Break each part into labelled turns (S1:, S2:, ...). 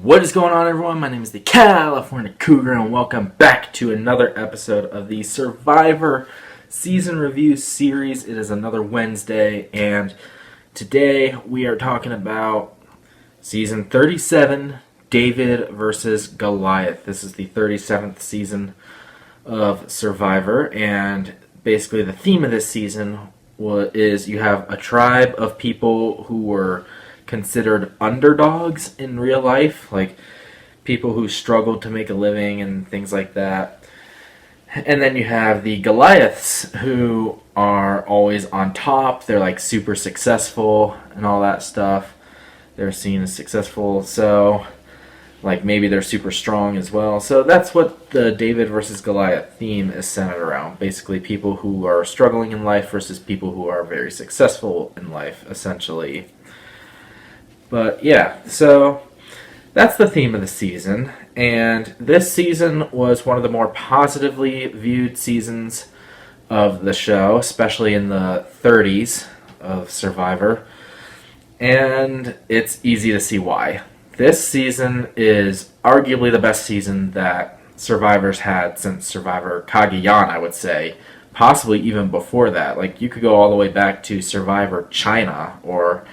S1: What is going on, everyone? My name is the California Cougar, and welcome back to another episode of the Survivor Season Review Series. It is another Wednesday, and today we are talking about Season 37, David versus Goliath. This is the 37th season of Survivor, and basically the theme of this season is you have a tribe of people who were considered underdogs in real life, like people who struggled to make a living and things like that. And then you have the Goliaths, who are always on top. They're like super successful and all that stuff. They're seen as successful, so like maybe they're super strong as well. So that's what the David versus Goliath theme is centered around. Basically people who are struggling in life versus people who are very successful in life, essentially. But yeah, so that's the theme of the season, and this season was one of the more positively viewed seasons of the show, especially in the 30s of Survivor, and it's easy to see why. This season is arguably the best season that Survivor's had since Survivor Cagayan, I would say, possibly even before that. Like, you could go all the way back to Survivor China, or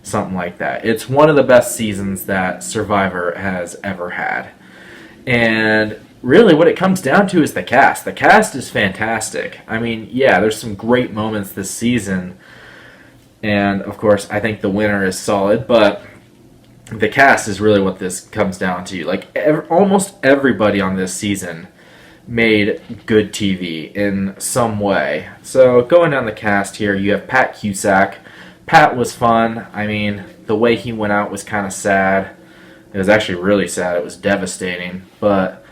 S1: something like that. It's one of the best seasons that Survivor has ever had. And really what it comes down to is the cast. The cast is fantastic. I mean, yeah, there's some great moments this season. And, of course, I think the winner is solid. But the cast is really what this comes down to. Like, almost everybody on this season made good TV in some way. So, going down the cast here, you have Pat Cusack. Pat was fun. I mean, the way he went out was kind of sad. It was actually really sad. It was devastating. But,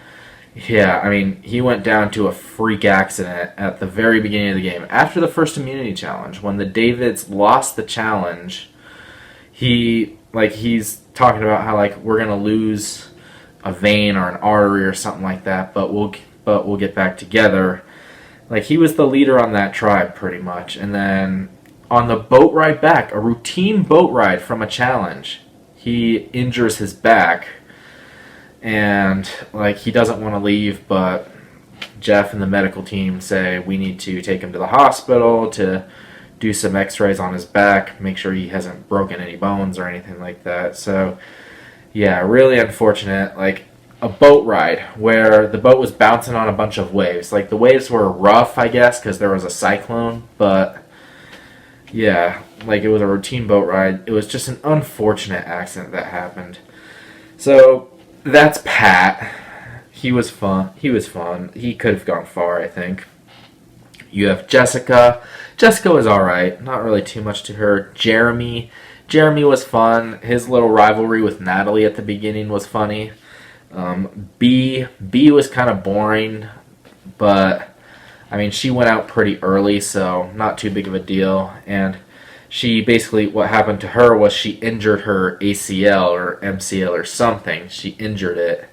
S1: yeah, I mean, he went down to a freak accident at the very beginning of the game. After the first immunity challenge, when the Davids lost the challenge, he's talking about how, like, we're going to lose a vein or an artery or something like that, but we'll get back together. Like, he was the leader on that tribe, pretty much. And then on the boat ride back, a routine boat ride from a challenge, he injures his back, and like he doesn't want to leave, but Jeff and the medical team say we need to take him to the hospital to do some x-rays on his back, make sure he hasn't broken any bones or anything like that. So yeah, really unfortunate. Like a boat ride where the boat was bouncing on a bunch of waves. Like the waves were rough, I guess, because there was a cyclone, but yeah, like it was a routine boat ride. It was just an unfortunate accident that happened. So that's Pat. He was fun. He could have gone far, I think. You have Jessica. Jessica was alright. Not really too much to her. Jeremy was fun. His little rivalry with Natalie at the beginning was funny. B was kind of boring, but I mean, she went out pretty early, so not too big of a deal. And she basically, what happened to her was she injured her ACL or MCL or something. She injured it.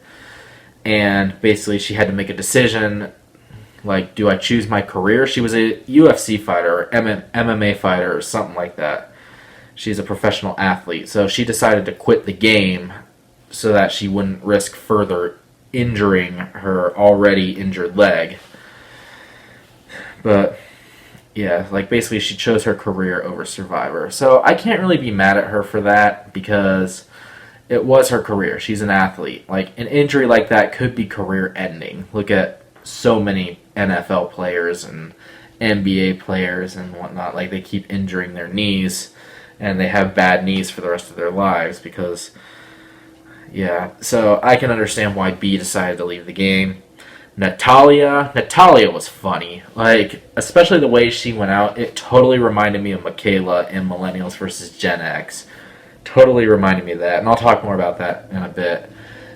S1: And basically she had to make a decision, like, do I choose my career? She was a UFC fighter or MMA fighter or something like that. She's a professional athlete. So she decided to quit the game so that she wouldn't risk further injuring her already injured leg. But yeah, like basically she chose her career over Survivor. So I can't really be mad at her for that because it was her career. She's an athlete. Like an injury like that could be career ending. Look at so many NFL players and NBA players and whatnot. Like they keep injuring their knees and they have bad knees for the rest of their lives because, yeah. So I can understand why B decided to leave the game. Natalia was funny. Like, especially the way she went out, it totally reminded me of Michaela in Millennials vs. Gen X. Totally reminded me of that, and I'll talk more about that in a bit.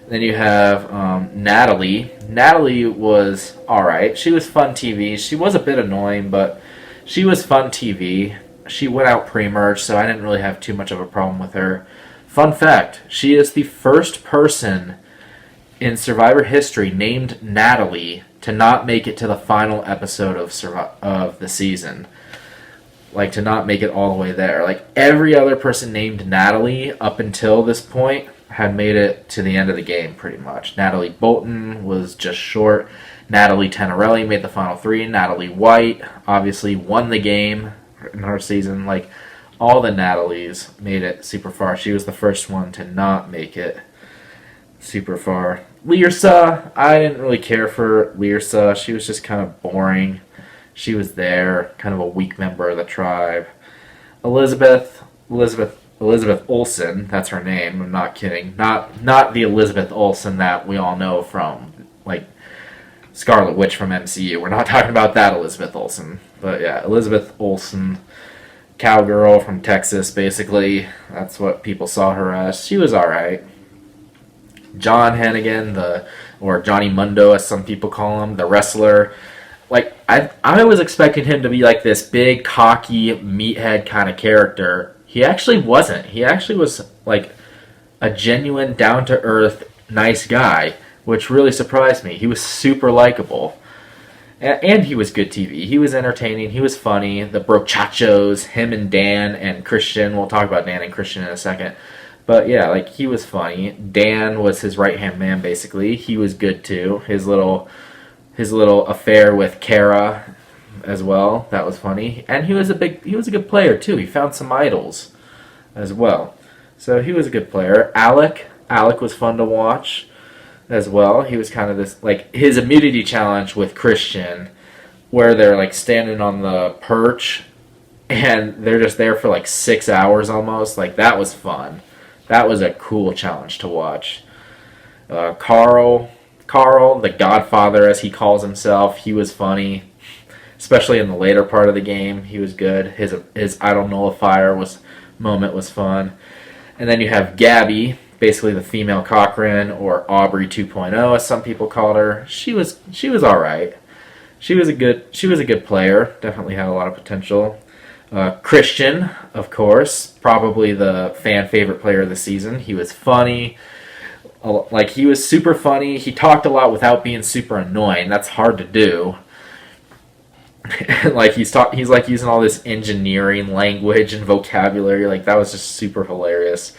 S1: Then you have Natalie. Natalie was alright. She was fun TV. She was a bit annoying, but she was fun TV. She went out pre-merge, so I didn't really have too much of a problem with her. Fun fact, she is the first person in Survivor history named Natalie to not make it to the final episode of the season. Like, to not make it all the way there. Like, every other person named Natalie up until this point had made it to the end of the game pretty much. Natalie Bolton was just short. Natalie Tenorelli made the final three. Natalie White obviously won the game in her season. Like, all the Natalies made it super far. She was the first one to not make it super far. Lyrsa, I didn't really care for Lyrsa. She was just kind of boring. She was there, kind of a weak member of the tribe. Elizabeth Olsen, that's her name. I'm not kidding. Not the Elizabeth Olsen that we all know from, like, Scarlet Witch from MCU. We're not talking about that Elizabeth Olsen. But yeah, Elizabeth Olsen, cowgirl from Texas, basically. That's what people saw her as. She was alright. John Hennigan, or Johnny Mundo as some people call him, the wrestler. Like, I was expecting him to be like this big, cocky, meathead kind of character. He actually wasn't. He actually was like a genuine, down-to-earth, nice guy, which really surprised me. He was super likable. And he was good TV. He was entertaining. He was funny. The Brochachos, him and Dan and Christian. We'll talk about Dan and Christian in a second. But yeah, like, he was funny. Dan was his right-hand man, basically. He was good too. His little affair with Kara as well. That was funny. And he was a good player too. He found some idols as well. So he was a good player. Alec was fun to watch as well. He was kind of this, like, his immunity challenge with Christian, where they're like standing on the perch and they're just there for like 6 hours almost. Like, that was fun. That was a cool challenge to watch. Carl, the Godfather, as he calls himself, he was funny, especially in the later part of the game. He was good. His Idol Nullifier moment was fun. And then you have Gabby, basically the female Cochran, or Aubrey 2.0, as some people called her. She was all right. She was a good player. Definitely had a lot of potential. Christian, of course, probably the fan favorite player of the season. He was funny. Like, he was super funny. He talked a lot without being super annoying. That's hard to do. Like, he's like using all this engineering language and vocabulary. Like, that was just super hilarious.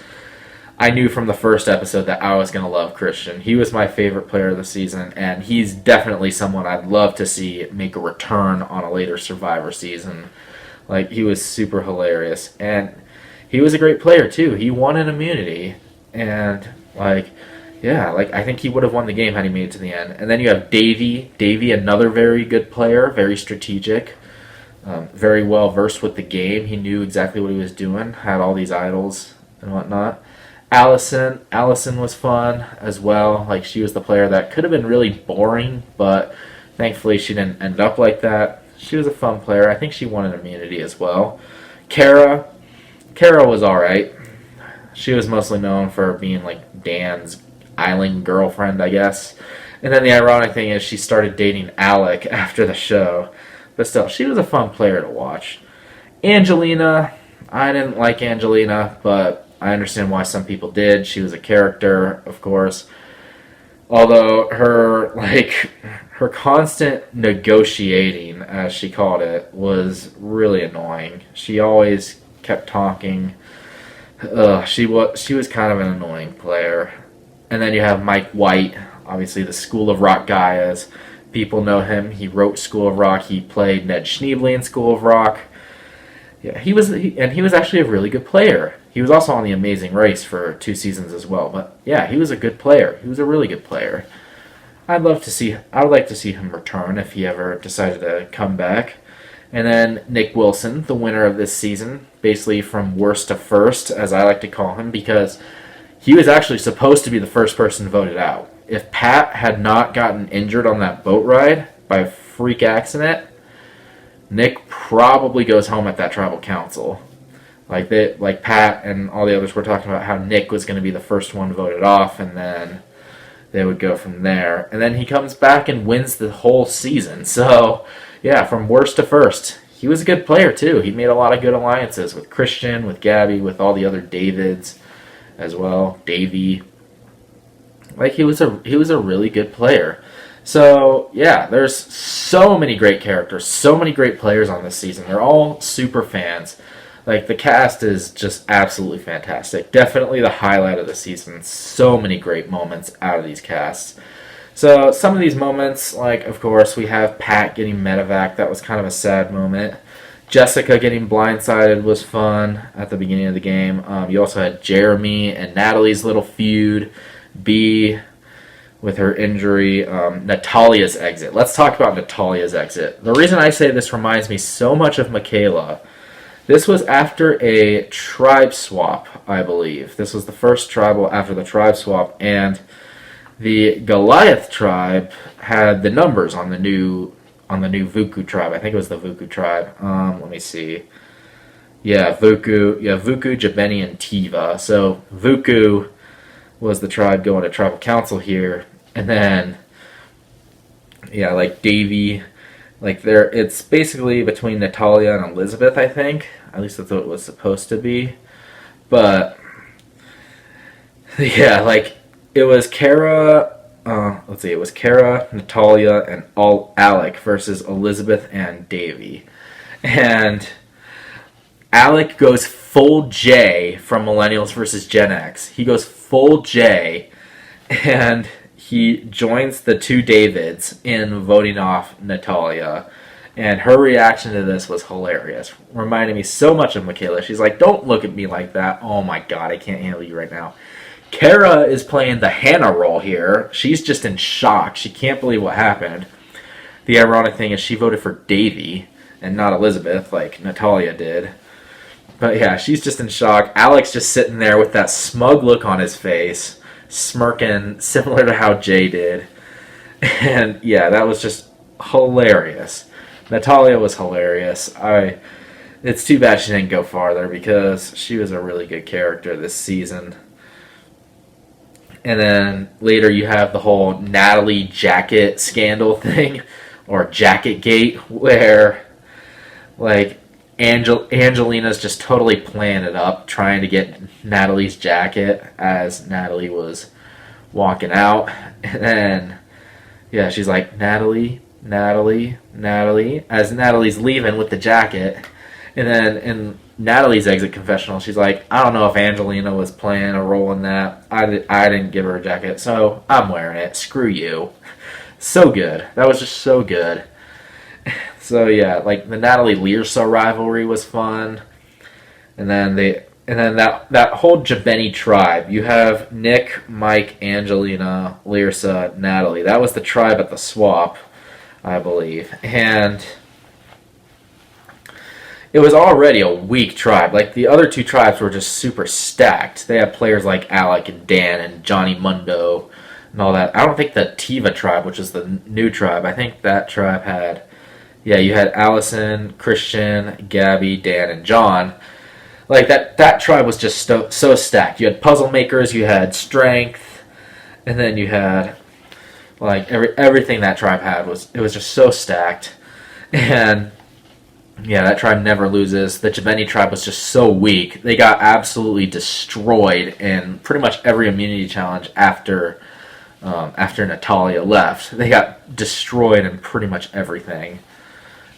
S1: I knew from the first episode that I was going to love Christian. He was my favorite player of the season, and he's definitely someone I'd love to see make a return on a later Survivor season. Like, he was super hilarious. And he was a great player, too. He won an immunity. And, like, yeah, like, I think he would have won the game had he made it to the end. And then you have Davey. Davey, another very good player, very strategic, very well versed with the game. He knew exactly what he was doing, had all these idols and whatnot. Allison was fun as well. Like, she was the player that could have been really boring, but thankfully she didn't end up like that. She was a fun player. I think she won an immunity as well. Kara was alright. She was mostly known for being like Dan's island girlfriend, I guess. And then the ironic thing is she started dating Alec after the show. But still, she was a fun player to watch. Angelina, I didn't like Angelina, but I understand why some people did. She was a character, of course. Although her constant negotiating, as she called it, was really annoying. She always kept talking. She was kind of an annoying player. And then you have Mike White, obviously the School of Rock guy, as people know him. He wrote School of Rock. He played Ned Schneebly in School of Rock. Yeah, he was actually a really good player. He was also on The Amazing Race for 2 seasons as well. But yeah, he was a good player. He was a really good player. I would like to see him return if he ever decided to come back. And then Nick Wilson, the winner of this season, basically from worst to first, as I like to call him, because he was actually supposed to be the first person voted out. If Pat had not gotten injured on that boat ride by freak accident, Nick probably goes home at that tribal council. Like Pat and all the others were talking about how Nick was going to be the first one voted off, and then they would go from there. And then he comes back and wins the whole season. So, yeah, from worst to first. He was a good player, too. He made a lot of good alliances with Christian, with Gabby, with all the other Davids as well. Davey. Like, he was a really good player. So, yeah, there's so many great characters, so many great players on this season. They're all super fans. Like, the cast is just absolutely fantastic. Definitely the highlight of the season. So many great moments out of these casts. So, some of these moments, like, of course, we have Pat getting medevac. That was kind of a sad moment. Jessica getting blindsided was fun at the beginning of the game. You also had Jeremy and Natalie's little feud. B with her injury. Natalia's exit. Let's talk about Natalia's exit. The reason I say this reminds me so much of Michaela. This was after a tribe swap, I believe. This was the first tribal after the tribe swap, and the Goliath tribe had the numbers on the new Vuku tribe. I think it was the Vuku tribe. Let me see. Yeah, Vuku, Jabeni, and Tiva. So Vuku was the tribe going to tribal council here, and then like Davy. Like, it's basically between Natalia and Elizabeth, I think. At least that's what it was supposed to be. But, yeah, like, it was Kara, it was Kara, Natalia, and Alec versus Elizabeth and Davy. And Alec goes full J from Millennials versus Gen X. He goes full J, and he joins the two Davids in voting off Natalia. And her reaction to this was hilarious. Reminded me so much of Michaela. She's like, don't look at me like that. Oh my god, I can't handle you right now. Kara is playing the Hannah role here. She's just in shock. She can't believe what happened. The ironic thing is she voted for Davy and not Elizabeth like Natalia did. But yeah, she's just in shock. Alex just sitting there with that smug look on his face, smirking similar to how Jay did. And yeah, that was just hilarious. Natalia was hilarious. It's too bad she didn't go farther because she was a really good character this season. And then later you have the whole Natalie jacket scandal thing, or Jacket Gate, where like Angelina's just totally playing it up, trying to get Natalie's jacket as Natalie was walking out. And then, yeah, she's like, Natalie, as Natalie's leaving with the jacket. And then in Natalie's exit confessional, she's like, I don't know if Angelina was playing a role in that. I didn't give her a jacket, so I'm wearing it. Screw you. So good. That was just so good. So yeah, like the Natalie Lyrsa rivalry was fun. And then that whole Jabeni tribe. You have Nick, Mike, Angelina, Lyrsa, Natalie. That was the tribe at the swap, I believe. And it was already a weak tribe. Like, the other two tribes were just super stacked. They had players like Alec and Dan and Johnny Mundo and all that. I don't think the Tiva tribe, which is the new tribe, I think that tribe had... Yeah, you had Allison, Christian, Gabby, Dan, and John. Like, that tribe was just so stacked. You had puzzle makers, you had strength, and then you had... Like, everything that tribe had was just so stacked. And... yeah, that tribe never loses. The Jabeni tribe was just so weak. They got absolutely destroyed in pretty much every immunity challenge after Natalia left. They got destroyed in pretty much everything.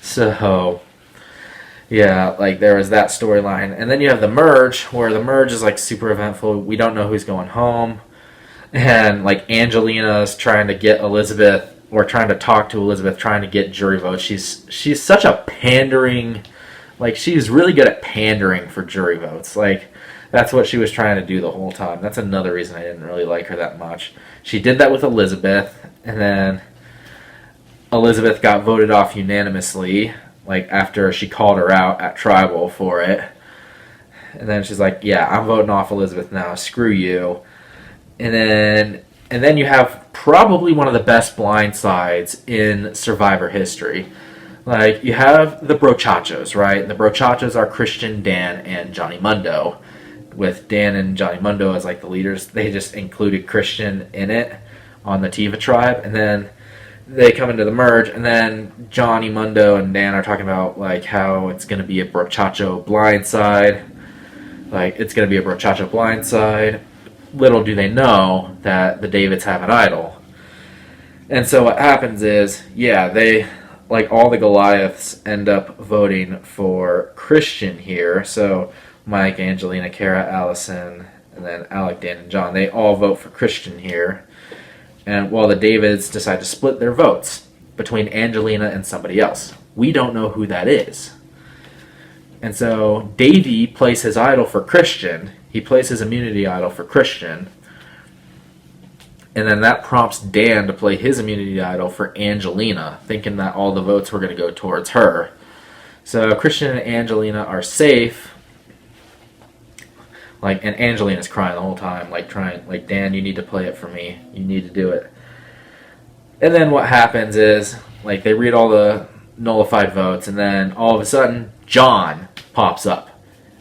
S1: So, yeah, like there was that storyline. And then you have the merge, where the merge is like super eventful. We don't know who's going home. And like Angelina's trying to get Elizabeth, or trying to talk to Elizabeth, trying to get jury votes. She's such a pandering, like she's really good at pandering for jury votes. Like that's what she was trying to do the whole time. That's another reason I didn't really like her that much. She did that with Elizabeth, and then Elizabeth got voted off unanimously, like after she called her out at Tribal for it. And then she's like, yeah, I'm voting off Elizabeth now, screw you. And then you have probably one of the best blindsides in Survivor history. Like, you have the Brochachos, right? The Brochachos are Christian, Dan, and Johnny Mundo. With Dan and Johnny Mundo as, like, the leaders, they just included Christian in it on the Tiva tribe. And then they come into the merge, and then Johnny Mundo and Dan are talking about, like, how it's going to be a Brochacho blindside. Like, it's going to be a Brochacho blindside. Little do they know that the Davids have an idol. And so what happens is, yeah, like all the Goliaths end up voting for Christian here. So Mike, Angelina, Kara, Allison, and then Alec, Dan, and John, they all vote for Christian here. And while the Davids decide to split their votes between Angelina and somebody else. We don't know who that is. And so Davey plays his idol for Christian. He plays his immunity idol for Christian. And then that prompts Dan to play his immunity idol for Angelina, thinking that all the votes were going to go towards her. So Christian and Angelina are safe. And Angelina's crying the whole time, Dan, you need to play it for me. You need to do it. And then what happens is, they read all the nullified votes, and then all of a sudden, John pops up.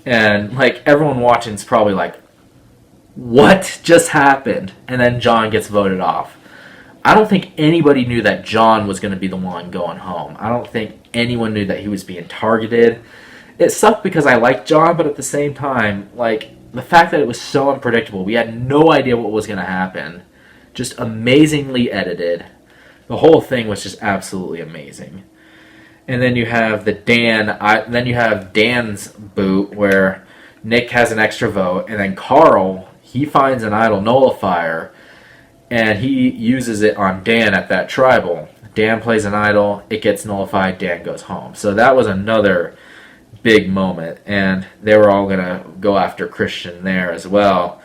S1: And, everyone watching is probably like, what just happened? And then John gets voted off. I don't think anybody knew that John was going to be the one going home. I don't think anyone knew that he was being targeted. It sucked because I liked John, but at the same time, the fact that it was so unpredictable, we had no idea what was going to happen. Just amazingly edited. The whole thing was just absolutely amazing. And then you have Dan's boot where Nick has an extra vote, and then Carl, he finds an idol nullifier, and he uses it on Dan at that tribal. Dan plays an idol, it gets nullified, Dan goes home. So that was another big moment, and they were all going to go after Christian there as well.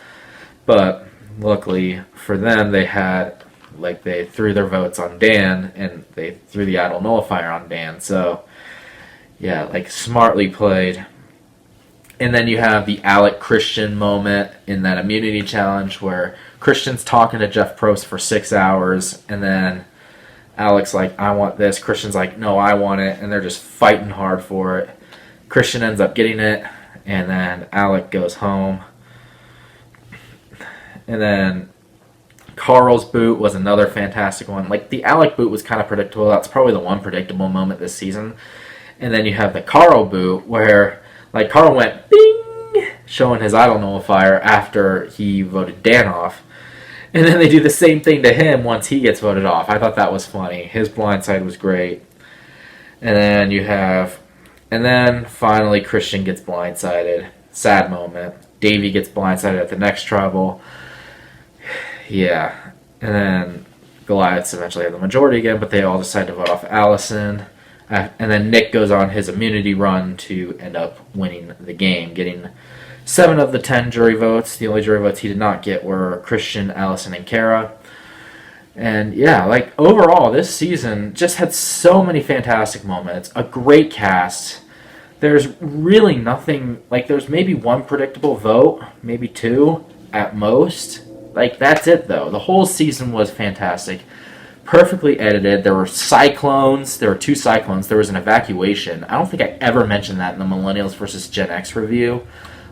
S1: But luckily for them, they had, they threw their votes on Dan, and they threw the idol nullifier on Dan. So, yeah, smartly played. And then you have the Alec Christian moment in that immunity challenge where Christian's talking to Jeff Probst for 6 hours, and then Alec's like, I want this. Christian's like, no, I want it. And they're just fighting hard for it. Christian ends up getting it, and then Alec goes home. And then Carl's boot was another fantastic one. The Alec boot was kind of predictable. That's probably the one predictable moment this season. And then you have the Carl boot where, Carl went bing, showing his idol nullifier after he voted Dan off. And then they do the same thing to him once he gets voted off. I thought that was funny. His blindside was great. And then finally Christian gets blindsided. Sad moment. Davey gets blindsided at the next tribal. Yeah. And then Goliaths eventually have the majority again, but they all decide to vote off Allison. And then Nick goes on his immunity run to end up winning the game, getting 7 of the 10 jury votes. The only jury votes he did not get were Christian, Allison, and Kara. And yeah, overall, this season just had so many fantastic moments. A great cast. There's really nothing, there's maybe one predictable vote, maybe 2 at most. That's it, though. The whole season was fantastic. Perfectly edited. There were cyclones. There were 2 cyclones. There was an evacuation. I don't think I ever mentioned that in the Millennials versus Gen X review.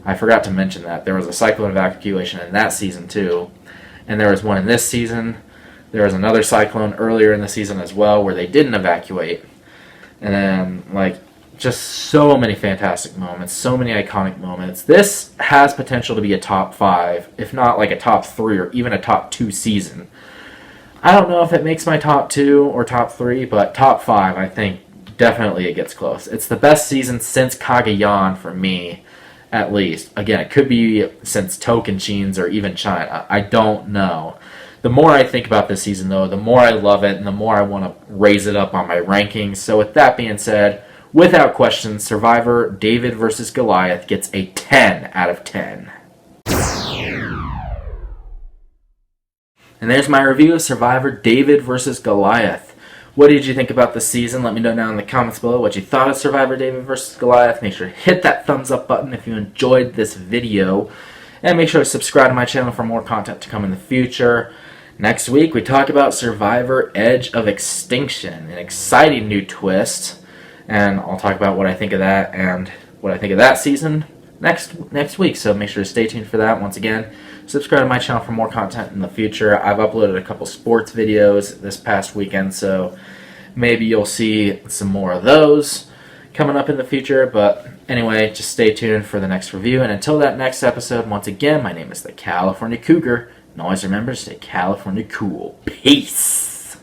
S1: I forgot to mention that. There was a cyclone evacuation in that season, too. And there was one in this season. There was another cyclone earlier in the season as well where they didn't evacuate. And then, just so many fantastic moments, so many iconic moments. This has potential to be a top 5, if not a top 3 or even a top 2 season. I don't know if it makes my top 2 or top 3, but top 5, I think definitely it gets close. It's the best season since Kagayan for me, at least. Again, it could be since Tocantins or even China. I don't know. The more I think about this season, though, the more I love it and the more I want to raise it up on my rankings. So with that being said, without question, Survivor David vs. Goliath gets a 10 out of 10. And there's my review of Survivor David vs. Goliath. What did you think about this season? Let me know down in the comments below what you thought of Survivor David vs. Goliath. Make sure to hit that thumbs up button if you enjoyed this video. And make sure to subscribe to my channel for more content to come in the future. Next week, we talk about Survivor Edge of Extinction, an exciting new twist. And I'll talk about what I think of that and what I think of that season next week. So make sure to stay tuned for that. Once again, subscribe to my channel for more content in the future. I've uploaded a couple sports videos this past weekend, so maybe you'll see some more of those coming up in the future. But anyway, just stay tuned for the next review. And until that next episode, once again, my name is the California Cougar. And always remember to stay California cool. Peace!